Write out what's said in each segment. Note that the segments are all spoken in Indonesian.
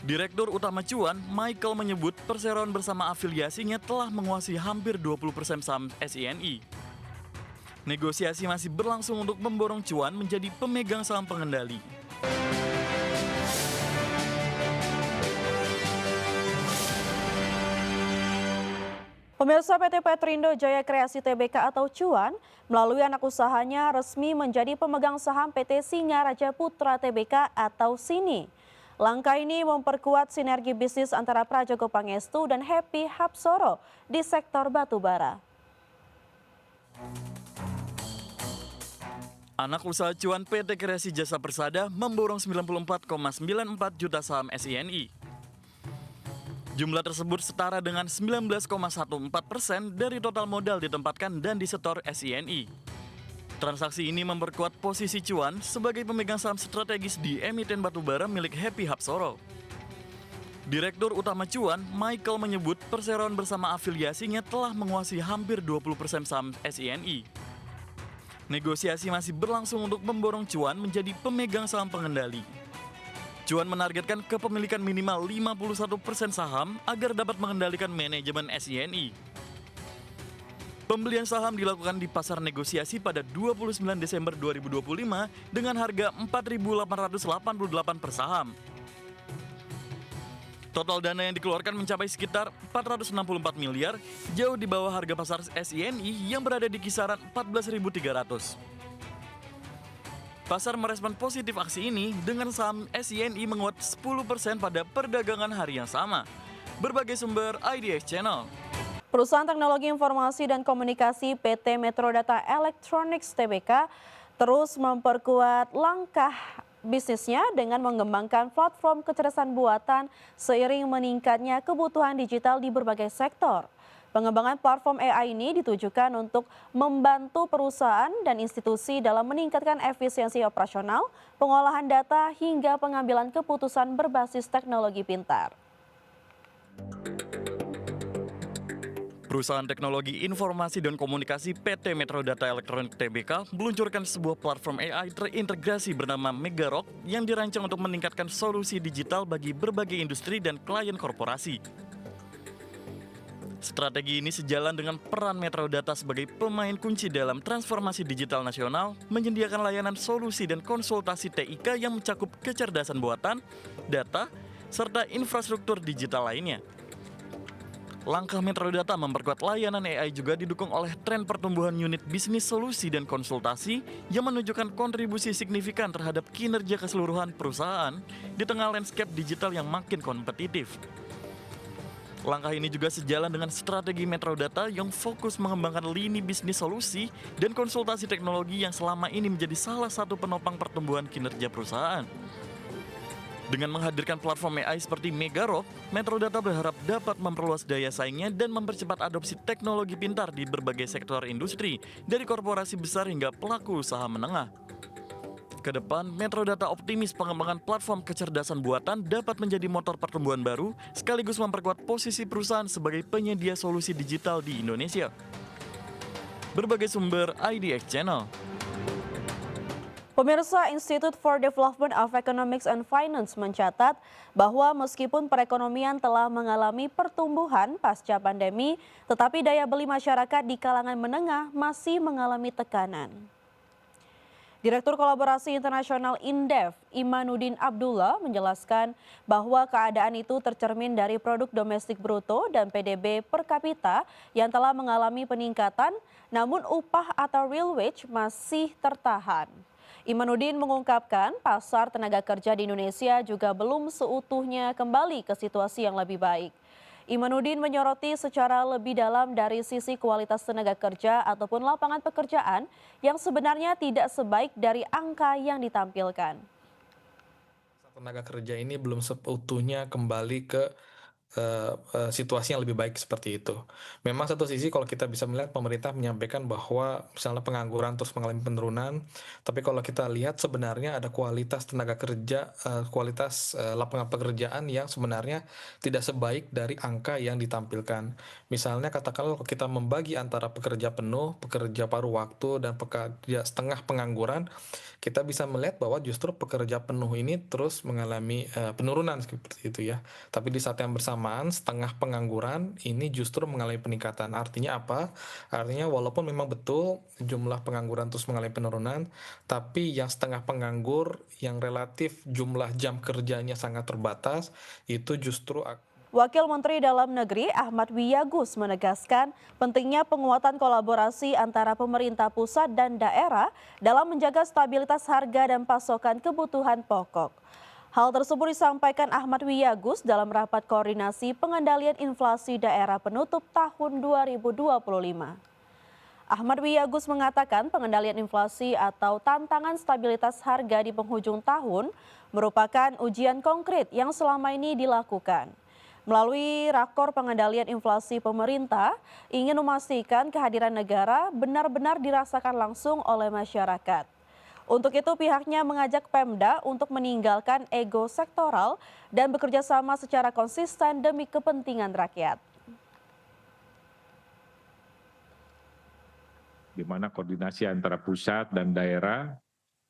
Direktur Utama Cuan, Michael menyebut perseroan bersama afiliasinya telah menguasai hampir 20% saham SINI. Negosiasi masih berlangsung untuk memborong Cuan menjadi pemegang saham pengendali. Pemirsa PT Petrindo Jaya Kreasi Tbk atau Cuan melalui anak usahanya resmi menjadi pemegang saham PT Singaraja Putra Tbk atau SINI. Langkah ini memperkuat sinergi bisnis antara Prajogo Pangestu dan Happy Hapsoro di sektor batubara. Anak usaha Cuan PT Kreasi Jasa Persada memborong 94,94 juta saham SINI. Jumlah tersebut setara dengan 19,14% dari total modal ditempatkan dan disetor SINI. Transaksi ini memperkuat posisi Cuan sebagai pemegang saham strategis di emiten batubara milik Happy Hapsoro. Direktur Utama Cuan, Michael menyebut perseroan bersama afiliasinya telah menguasai hampir 20% saham SINI. Negosiasi masih berlangsung untuk memborong Cuan menjadi pemegang saham pengendali. Cuan menargetkan kepemilikan minimal 51% saham agar dapat mengendalikan manajemen SINI. Pembelian saham dilakukan di pasar negosiasi pada 29 Desember 2025 dengan harga Rp4.888 per saham. Total dana yang dikeluarkan mencapai sekitar 464 miliar, jauh di bawah harga pasar SINI yang berada di kisaran 14.300. Pasar merespon positif aksi ini dengan saham SINI menguat 10% pada perdagangan hari yang sama. Berbagai sumber IDX Channel. Perusahaan Teknologi Informasi dan Komunikasi PT Metrodata Electronics Tbk terus memperkuat langkah bisnisnya dengan mengembangkan platform kecerdasan buatan seiring meningkatnya kebutuhan digital di berbagai sektor. Pengembangan platform AI ini ditujukan untuk membantu perusahaan dan institusi dalam meningkatkan efisiensi operasional, pengolahan data, hingga pengambilan keputusan berbasis teknologi pintar. Perusahaan Teknologi Informasi dan Komunikasi PT Metrodata Electronics Tbk meluncurkan sebuah platform AI terintegrasi bernama Megarock yang dirancang untuk meningkatkan solusi digital bagi berbagai industri dan klien korporasi. Strategi ini sejalan dengan peran Metrodata sebagai pemain kunci dalam transformasi digital nasional, menyediakan layanan solusi dan konsultasi TIK yang mencakup kecerdasan buatan, data, serta infrastruktur digital lainnya. Langkah Metrodata memperkuat layanan AI juga didukung oleh tren pertumbuhan unit bisnis solusi dan konsultasi yang menunjukkan kontribusi signifikan terhadap kinerja keseluruhan perusahaan di tengah landscape digital yang makin kompetitif. Langkah ini juga sejalan dengan strategi Metrodata yang fokus mengembangkan lini bisnis solusi dan konsultasi teknologi yang selama ini menjadi salah satu penopang pertumbuhan kinerja perusahaan. Dengan menghadirkan platform AI seperti Megarock, Metrodata berharap dapat memperluas daya saingnya dan mempercepat adopsi teknologi pintar di berbagai sektor industri, dari korporasi besar hingga pelaku usaha menengah. Kedepan, Metrodata optimis pengembangan platform kecerdasan buatan dapat menjadi motor pertumbuhan baru, sekaligus memperkuat posisi perusahaan sebagai penyedia solusi digital di Indonesia. Berbagai sumber IDX Channel. Pemirsa, Institute for Development of Economics and Finance mencatat bahwa meskipun perekonomian telah mengalami pertumbuhan pasca pandemi, tetapi daya beli masyarakat di kalangan menengah masih mengalami tekanan. Direktur Kolaborasi Internasional Indef, Imanuddin Abdullah, menjelaskan bahwa keadaan itu tercermin dari produk domestik bruto dan PDB per kapita yang telah mengalami peningkatan, namun upah atau real wage masih tertahan. Imanuddin mengungkapkan pasar tenaga kerja di Indonesia juga belum seutuhnya kembali ke situasi yang lebih baik. Imanuddin menyoroti secara lebih dalam dari sisi kualitas tenaga kerja ataupun lapangan pekerjaan yang sebenarnya tidak sebaik dari angka yang ditampilkan. Tenaga kerja ini belum seutuhnya kembali ke situasi yang lebih baik seperti itu. Memang satu sisi kalau kita bisa melihat pemerintah menyampaikan bahwa misalnya pengangguran terus mengalami penurunan, tapi kalau kita lihat sebenarnya ada kualitas tenaga kerja, kualitas lapangan pekerjaan yang sebenarnya tidak sebaik dari angka yang ditampilkan. Misalnya katakanlah kalau kita membagi antara pekerja penuh, pekerja paruh waktu, dan pekerja setengah pengangguran, kita bisa melihat bahwa justru pekerja penuh ini terus mengalami penurunan seperti itu ya. Tapi di saat yang bersamaan setengah pengangguran ini justru mengalami peningkatan. Artinya apa? Artinya walaupun memang betul jumlah pengangguran terus mengalami penurunan, tapi yang setengah penganggur yang relatif jumlah jam kerjanya sangat terbatas itu justru Wakil Menteri Dalam Negeri Ahmad Wiyagus menegaskan pentingnya penguatan kolaborasi antara pemerintah pusat dan daerah dalam menjaga stabilitas harga dan pasokan kebutuhan pokok. Hal tersebut disampaikan Ahmad Wiyagus dalam rapat koordinasi pengendalian inflasi daerah penutup tahun 2025. Ahmad Wiyagus mengatakan pengendalian inflasi atau tantangan stabilitas harga di penghujung tahun merupakan ujian konkret yang selama ini dilakukan. Melalui rakor pengendalian inflasi pemerintah ingin memastikan kehadiran negara benar-benar dirasakan langsung oleh masyarakat. Untuk itu pihaknya mengajak Pemda untuk meninggalkan ego sektoral dan bekerja sama secara konsisten demi kepentingan rakyat. Di mana koordinasi antara pusat dan daerah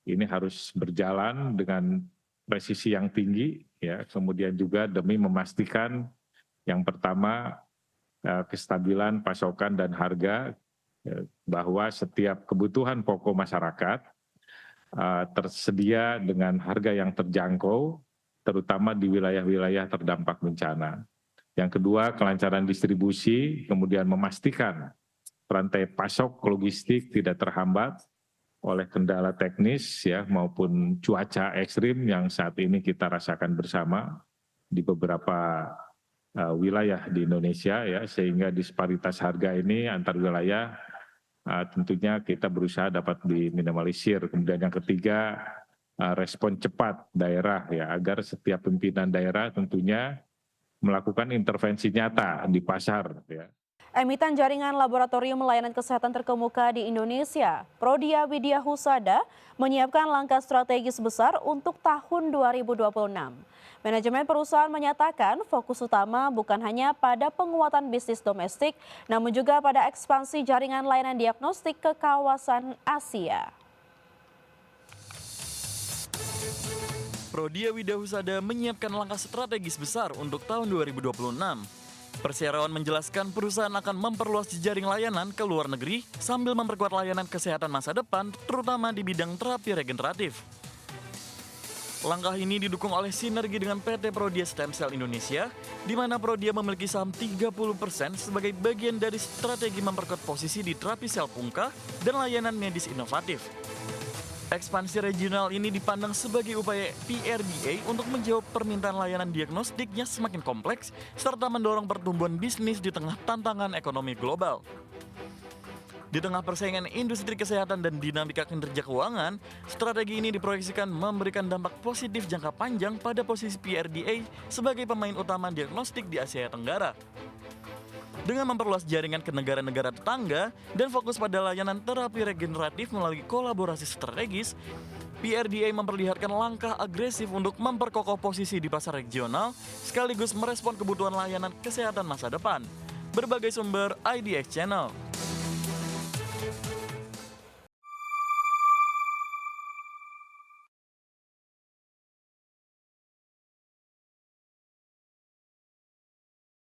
ini harus berjalan dengan presisi yang tinggi, ya. Kemudian juga demi memastikan yang pertama kestabilan pasokan dan harga, bahwa setiap kebutuhan pokok masyarakat tersedia dengan harga yang terjangkau, terutama di wilayah-wilayah terdampak bencana. Yang kedua, kelancaran distribusi, kemudian memastikan rantai pasok logistik tidak terhambat oleh kendala teknis ya maupun cuaca ekstrim yang saat ini kita rasakan bersama di beberapa wilayah di Indonesia ya, sehingga disparitas harga ini antar wilayah tentunya kita berusaha dapat diminimalisir. Kemudian yang ketiga, respon cepat daerah ya, agar setiap pimpinan daerah tentunya melakukan intervensi nyata di pasar ya. Emiten Jaringan Laboratorium Layanan Kesehatan terkemuka di Indonesia, Prodia Widya Husada, menyiapkan langkah strategis besar untuk tahun 2026. Manajemen perusahaan menyatakan fokus utama bukan hanya pada penguatan bisnis domestik, namun juga pada ekspansi jaringan layanan diagnostik ke kawasan Asia. Prodia Widya Husada menyiapkan langkah strategis besar untuk tahun 2026. Perseroan menjelaskan perusahaan akan memperluas jejaring layanan ke luar negeri sambil memperkuat layanan kesehatan masa depan, terutama di bidang terapi regeneratif. Langkah ini didukung oleh sinergi dengan PT Prodia Stem Cell Indonesia, di mana Prodia memiliki saham 30% sebagai bagian dari strategi memperkuat posisi di terapi sel pungka dan layanan medis inovatif. Ekspansi regional ini dipandang sebagai upaya PRDA untuk menjawab permintaan layanan diagnostiknya semakin kompleks serta mendorong pertumbuhan bisnis di tengah tantangan ekonomi global. Di tengah persaingan industri kesehatan dan dinamika kinerja keuangan, strategi ini diproyeksikan memberikan dampak positif jangka panjang pada posisi PRDA sebagai pemain utama diagnostik di Asia Tenggara. Dengan memperluas jaringan ke negara-negara tetangga dan fokus pada layanan terapi regeneratif melalui kolaborasi strategis, PRDA memperlihatkan langkah agresif untuk memperkokoh posisi di pasar regional sekaligus merespon kebutuhan layanan kesehatan masa depan. Berbagai sumber IDX Channel.